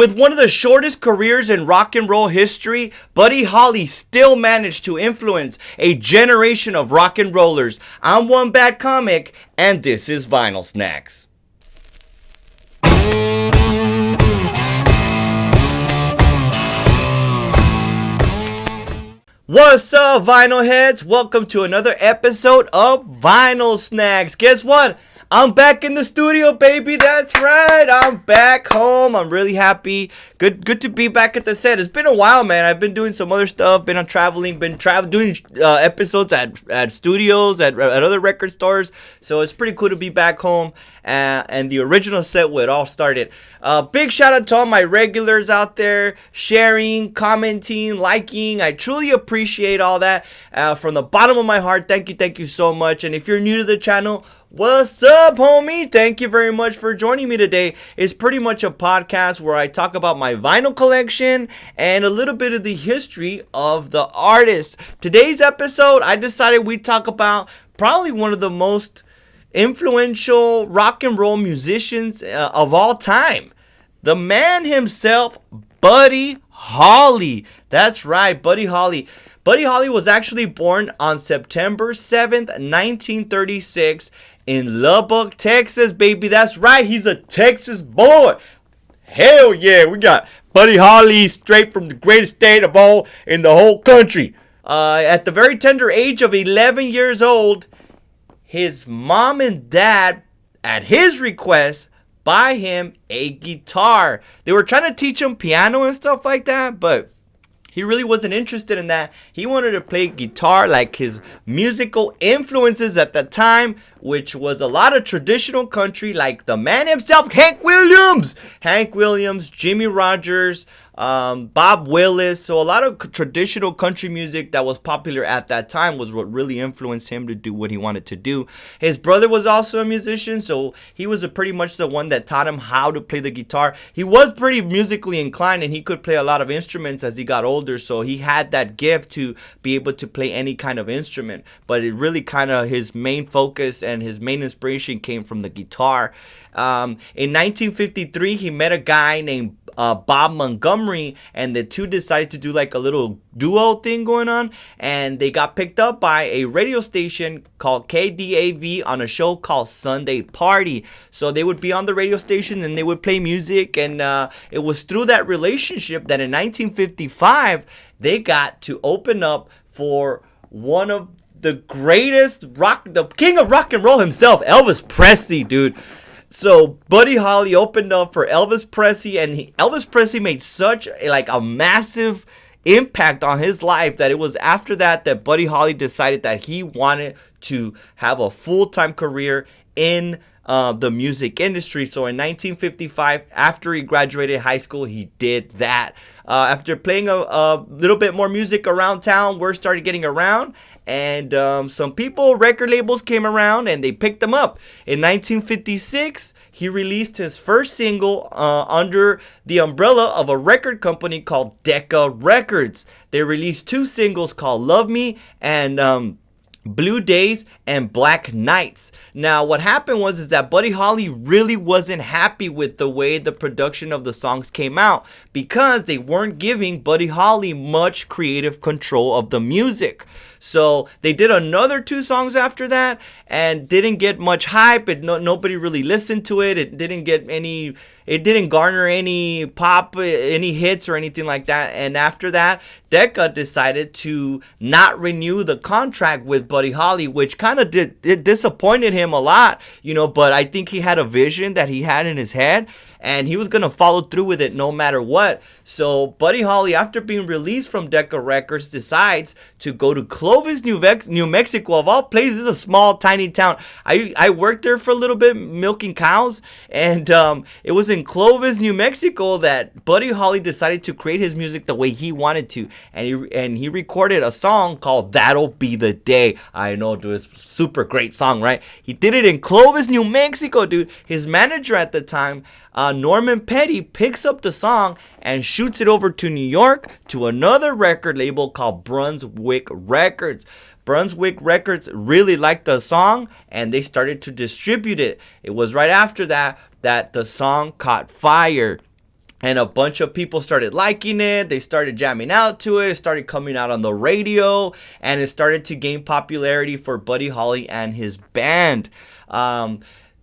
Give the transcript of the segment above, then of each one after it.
With one of the shortest careers in rock and roll history, Buddy Holly still managed to influence a generation of rock and rollers. I'm One Bad Comic, and this is Vinyl Snacks. What's up, vinyl heads? Welcome to another episode of Vinyl Snacks. Guess what? I'm back in the studio, baby. That's right. I'm back home. I'm really happy. Good to be back at the set. It's been a while, man. I've been doing some other stuff. Been traveling. Doing episodes at studios, at other record stores. So it's pretty cool to be back home. And the original set where it all started. Big shout out to all my regulars out there, sharing, commenting, liking. I truly appreciate all that. From the bottom of my heart, thank you so much. And if you're new to the channel, what's up, homie? Thank you very much for joining me today. It's pretty much a podcast where I talk about my vinyl collection and a little bit of the history of the artist. Today's episode, I decided we'd talk about probably one of the most influential rock and roll musicians of all time. The man himself, Buddy Holly. That's right, Buddy Holly. Buddy Holly was actually born on September 7th, 1936 in Lubbock, Texas, baby. That's right, he's a Texas boy. Hell yeah, we got Buddy Holly straight from the greatest state of all in the whole country. At the very tender age of 11 years old, his mom and dad, at his request, buy him a guitar. They were trying to teach him piano and stuff like that, but he really wasn't interested in that. He wanted to play guitar like his musical influences at the time, which was a lot of traditional country, like the man himself, Hank Williams, Jimmy Rogers, Bob Willis. So a lot of traditional country music that was popular at that time was what really influenced him to do what he wanted to do. His brother was also a musician, so he was pretty much the one that taught him how to play the guitar. He was pretty musically inclined, and he could play a lot of instruments as he got older, so he had that gift to be able to play any kind of instrument. But it really kind of, his main focus and his main inspiration came from the guitar. In 1953, he met a guy named Bob Montgomery, and the two decided to do like a little duo thing going on, and they got picked up by a radio station called KDAV on a show called Sunday Party. So they would be on the radio station and they would play music, and it was through that relationship that in 1955 they got to open up for one of the greatest the king of rock and roll himself, Elvis Presley, dude. So Buddy Holly opened up for Elvis Presley, and Elvis Presley made such a massive impact on his life that it was after that Buddy Holly decided that he wanted to have a full-time career in the music industry. So in 1955, after he graduated high school, he did that. After playing a little bit more music around town, word started getting around, and some people, record labels came around and they picked him up. In 1956, he released his first single under the umbrella of a record company called Decca Records. They released two singles called Love Me and Blue Days and Black Nights. Now what happened was that Buddy Holly really wasn't happy with the way the production of the songs came out, because they weren't giving Buddy Holly much creative control of the music. So they did another two songs after that and didn't get much hype. Nobody really listened to it. It didn't garner any pop, any hits or anything like that. And after that, Decca decided to not renew the contract with Buddy Holly, which kind of disappointed him a lot, but I think he had a vision that he had in his head, and he was going to follow through with it no matter what. So Buddy Holly, after being released from Decca Records, decides to go to Clovis, New Mexico. Of all places, a small, tiny town. I worked there for a little bit milking cows, and it was in Clovis, New Mexico that Buddy Holly decided to create his music the way he wanted to, and he recorded a song called That'll Be the Day. I know, dude, it's a super great song, right? He did it in Clovis, New Mexico, dude. His manager at the time, Norman Petty, picks up the song and shoots it over to New York to another record label called Brunswick Records. Brunswick Records really liked the song, and they started to distribute it. It was right after that the song caught fire. and a bunch of people started liking it. They started jamming out to it. It started coming out on the radio, and it started to gain popularity for Buddy Holly and his band.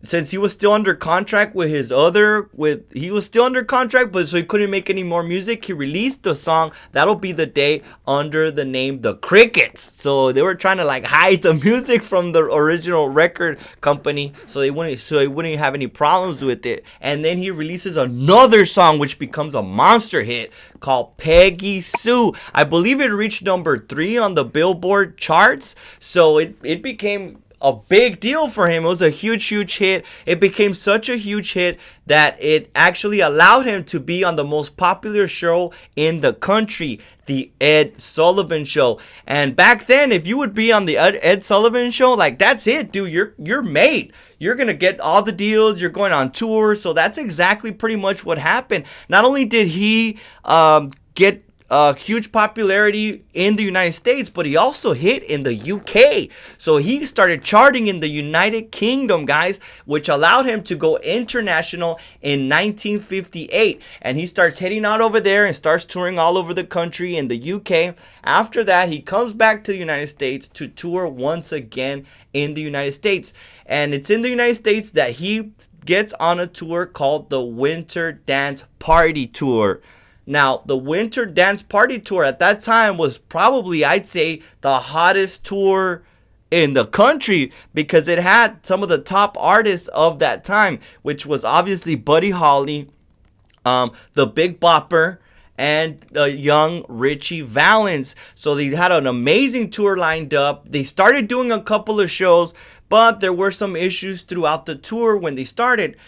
Since he was still under contract with he was still under contract, but so he couldn't make any more music, he released the song That'll Be the Day under the name The Crickets. So they were trying to like hide the music from the original record company, so they wouldn't have any problems with it. And then he releases another song which becomes a monster hit called Peggy Sue. I believe it reached number 3 on the Billboard charts. So it became a big deal for him. It was a huge hit. It became such a huge hit that it actually allowed him to be on the most popular show in the country, the Ed Sullivan Show. And back then, if you would be on the Ed Sullivan Show, like, that's it, dude. You're made. You're gonna get all the deals. You're going on tour. So that's exactly pretty much what happened. Not only did he get huge popularity in the United States, but he also hit in the UK. So he started charting in the United Kingdom, guys, which allowed him to go international in 1958. And he starts heading out over there and starts touring all over the country in the UK. After that, he comes back to the United States to tour once again in the United States. And it's in the United States that he gets on a tour called the Winter Dance Party Tour. Now, the Winter Dance Party Tour at that time was probably, I'd say, the hottest tour in the country, because it had some of the top artists of that time, which was obviously Buddy Holly, the Big Bopper, and the young Richie Valens. So they had an amazing tour lined up. They started doing a couple of shows, but there were some issues throughout the tour when they started.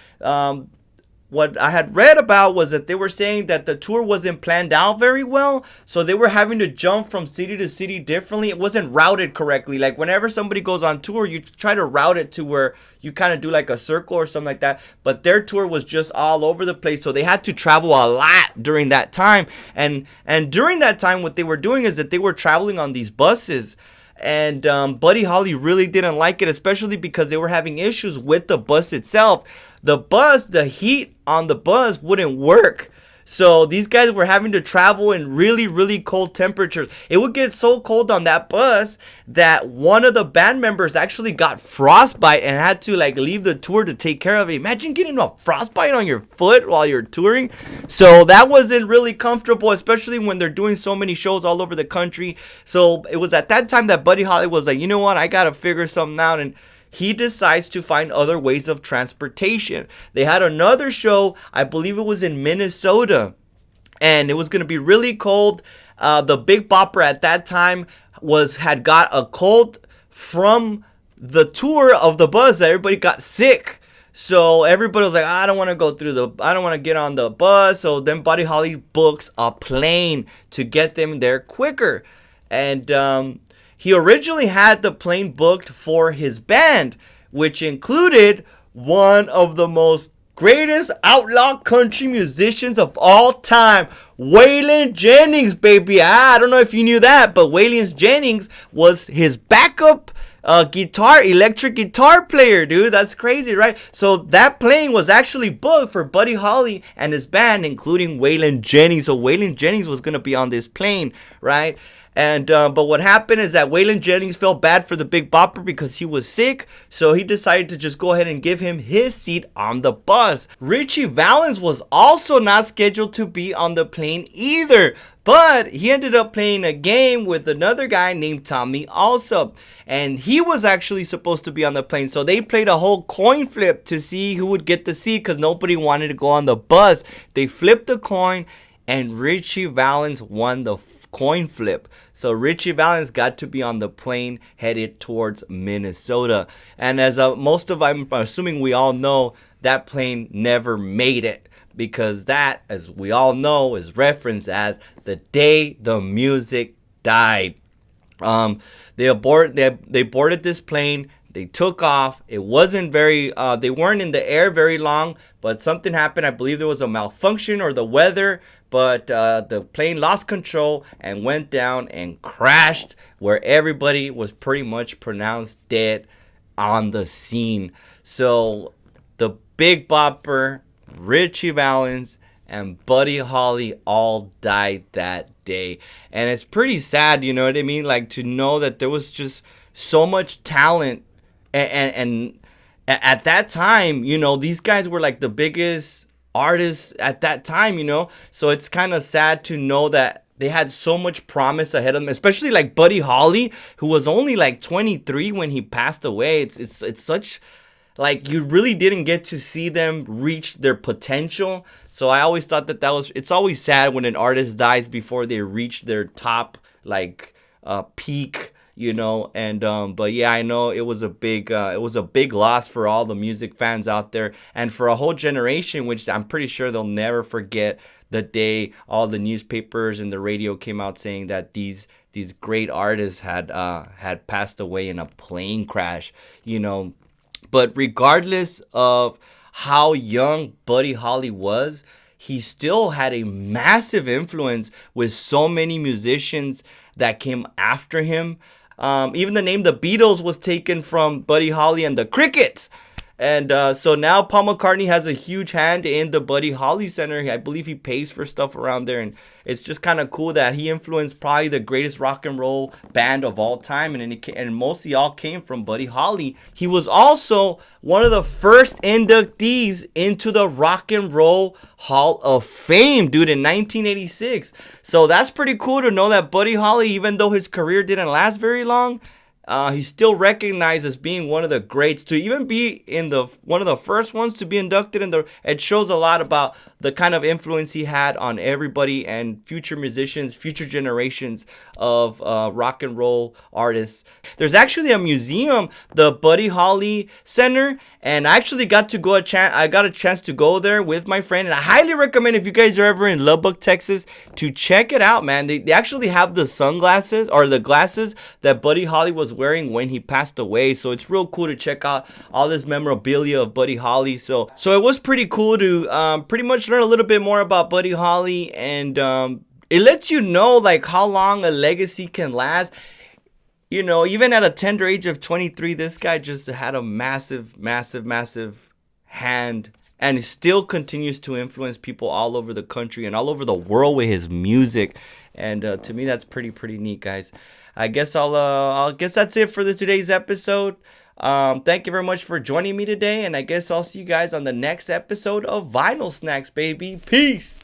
What I had read about was that they were saying that the tour wasn't planned out very well. So they were having to jump from city to city differently. It wasn't routed correctly. Like, whenever somebody goes on tour, you try to route it to where you kind of do like a circle or something like that. But their tour was just all over the place. So they had to travel a lot during that time. And during that time, what they were doing is that they were traveling on these buses. And Buddy Holly really didn't like it, especially because they were having issues with the bus itself. The heat on the bus wouldn't work. So these guys were having to travel in really cold temperatures. It would get so cold on that bus that one of the band members actually got frostbite and had to like leave the tour to take care of it. Imagine getting a frostbite on your foot while you're touring. So that wasn't really comfortable, especially when they're doing so many shows all over the country. So it was at that time that Buddy Holly was like, you know what, I gotta figure something out. And he decides to find other ways of transportation. They had another show, I believe it was in Minnesota, and it was going to be really cold. The Big Bopper at that time had got a cold from the tour of the bus. Everybody got sick. So everybody was like, I don't want to get on the bus. So then Buddy Holly books a plane to get them there quicker. And he originally had the plane booked for his band, which included one of the most greatest outlaw country musicians of all time, Waylon Jennings, baby. I don't know if you knew that, but Waylon Jennings was his backup electric guitar player, dude. That's crazy, right? So that plane was actually booked for Buddy Holly and his band, including Waylon Jennings. So Waylon Jennings was going to be on this plane, right? And but what happened is that Waylon Jennings felt bad for the Big Bopper because he was sick, so he decided to just go ahead and give him his seat on the bus. Richie Valens was also not scheduled to be on the plane either, but he ended up playing a game with another guy named Tommy Allsup, and he was actually supposed to be on the plane. So they played a whole coin flip to see who would get the seat because nobody wanted to go on the bus. They flipped the coin, and Richie Valens won the coin flip. So Richie Valens got to be on the plane headed towards Minnesota. And as I'm assuming we all know, that plane never made it, because that, as we all know, is referenced as the day the music died. They boarded this plane. They took off. It wasn't they weren't in the air very long, but something happened. I believe there was a malfunction or the weather, but the plane lost control and went down and crashed, where everybody was pretty much pronounced dead on the scene. So the Big Bopper, Richie Valens, and Buddy Holly all died that day. And it's pretty sad, you know what I mean? Like, to know that there was just so much talent, and at that time, you know, these guys were like the biggest artists at that time, you know. So it's kind of sad to know that they had so much promise ahead of them, especially like Buddy Holly, who was only like 23 when he passed away. It's such, like, you really didn't get to see them reach their potential. So I always thought that was, it's always sad when an artist dies before they reach their top, like, peak, you know. And but yeah, I know it was a big loss for all the music fans out there, and for a whole generation, which I'm pretty sure they'll never forget the day all the newspapers and the radio came out saying that these great artists had passed away in a plane crash, you know. But regardless of how young Buddy Holly was, he still had a massive influence with so many musicians that came after him. Even the name The Beatles was taken from Buddy Holly and the Crickets. And so now Paul McCartney has a huge hand in the Buddy Holly Center. I believe he pays for stuff around there. And it's just kind of cool that he influenced probably the greatest rock and roll band of all time. And mostly all came from Buddy Holly. He was also one of the first inductees into the Rock and Roll Hall of Fame, dude, in 1986. So that's pretty cool to know that Buddy Holly, even though his career didn't last very long, he's still recognized as being one of the greats. To even be in one of the first ones to be inducted in it shows a lot about the kind of influence he had on everybody and future musicians, future generations of rock and roll artists. There's actually a museum, the Buddy Holly Center, and I actually got a chance to go there with my friend, and I highly recommend, if you guys are ever in Lubbock, Texas, to check it out, man. They actually have the sunglasses, or the glasses, that Buddy Holly was wearing when he passed away. So it's real cool to check out all this memorabilia of Buddy Holly. So it was pretty cool to pretty much learn a little bit more about Buddy Holly, and it lets you know like how long a legacy can last. You know, even at a tender age of 23, this guy just had a massive hand, and still continues to influence people all over the country and all over the world with his music. And to me, that's pretty neat, guys. I guess I guess that's it for today's episode. Thank you very much for joining me today, and I guess I'll see you guys on the next episode of Vinyl Snacks, baby. Peace.